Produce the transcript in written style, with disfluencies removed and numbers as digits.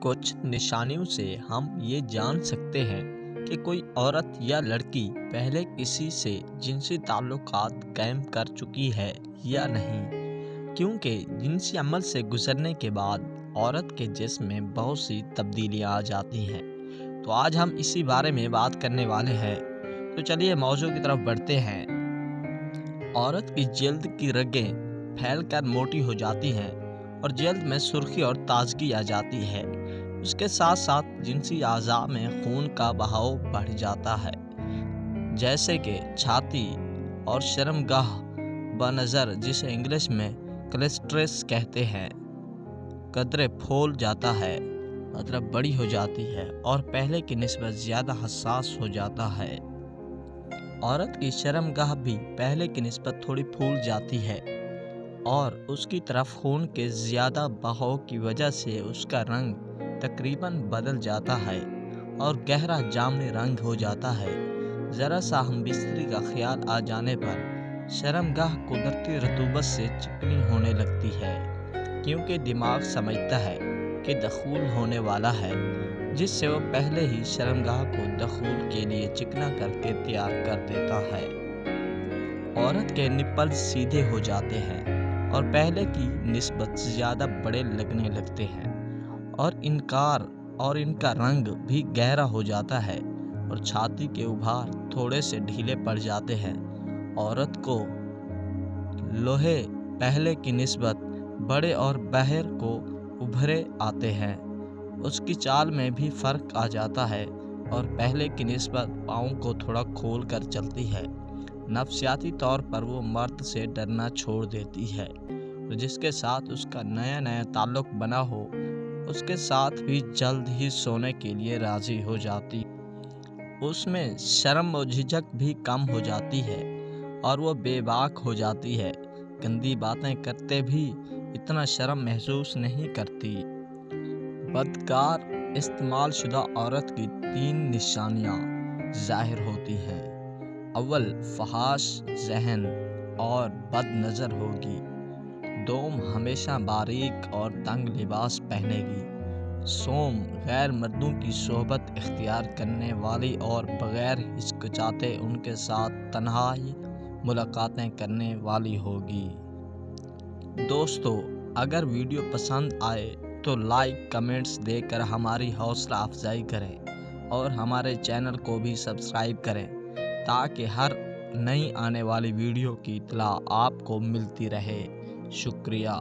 कुछ निशानियों से हम ये जान सकते हैं कि कोई औरत या लड़की पहले किसी से जिनसी ताल्लुकात कायम कर चुकी है या नहीं, क्योंकि जिनसी अमल से गुजरने के बाद औरत के जिस्म में बहुत सी तब्दीलियां आ जाती हैं। तो आज हम इसी बारे में बात करने वाले हैं। तो चलिए मौजू की तरफ बढ़ते हैं। औरत की जल्द की रगें फैलकर मोटी हो जाती हैं और जल्द में सुर्खी और ताजगी आ जाती है। उसके साथ साथ जिनसी आज़ा में खून का बहाव बढ़ जाता है, जैसे कि छाती और शर्मगाह बनज़र, जिसे इंग्लिश में क्लिटोरिस कहते हैं, कदरे फूल जाता है, मतलब बड़ी हो जाती है और पहले की निस्बत ज़्यादा हसास हो जाता है। औरत की शर्मगाह भी पहले की निस्बत थोड़ी फूल जाती है और उसकी तरफ खून के ज़्यादा बहाव की वजह से उसका रंग तकरीबन बदल जाता है और गहरा जामुनी रंग हो जाता है। ज़रा सा हम बिस्तरी का ख्याल आ जाने पर शर्मगाह कुदरती रतूबत से चिकनी होने लगती है, क्योंकि दिमाग समझता है कि दखूल होने वाला है, जिससे वो पहले ही शर्मगाह को दखूल के लिए चिकना करके तैयार कर देता है। औरत के निप्पल सीधे हो जाते हैं और पहले की निस्बत ज़्यादा बड़े लगने लगते हैं और इनका रंग भी गहरा हो जाता है और छाती के उभार थोड़े से ढीले पड़ जाते हैं। औरत को लोहे पहले की निस्बत बड़े और बहर को उभरे आते हैं। उसकी चाल में भी फ़र्क आ जाता है और पहले की निस्बत पाँव को थोड़ा खोल कर चलती है। नफ्सियाती तौर पर वो मर्द से डरना छोड़ देती है, तो जिसके साथ उसका नया ताल्लुक़ बना हो उसके साथ भी जल्द ही सोने के लिए राज़ी हो जाती। उसमें शर्म और झिझक भी कम हो जाती है और वो बेबाक हो जाती है। गंदी बातें करते भी इतना शर्म महसूस नहीं करती। बदकार इस्तेमाल शुदा औरत की 3 निशानियाँ ज़ाहिर होती हैं। अव्वल, फहाश ज़हन और बद नज़र होगी। दोम, हमेशा बारीक और तंग लिबास पहनेगी। सोम, गैर मर्दों की सोहबत इख्तियार करने वाली और बग़ैर हिचकिचाते उनके साथ तन्हाई मुलाकातें करने वाली होगी। दोस्तों, अगर वीडियो पसंद आए तो लाइक कमेंट्स देकर हमारी हौसला अफजाई करें और हमारे चैनल को भी सब्सक्राइब करें, ताकि हर नई आने वाली वीडियो की इत्तला आपको मिलती रहे। शुक्रिया।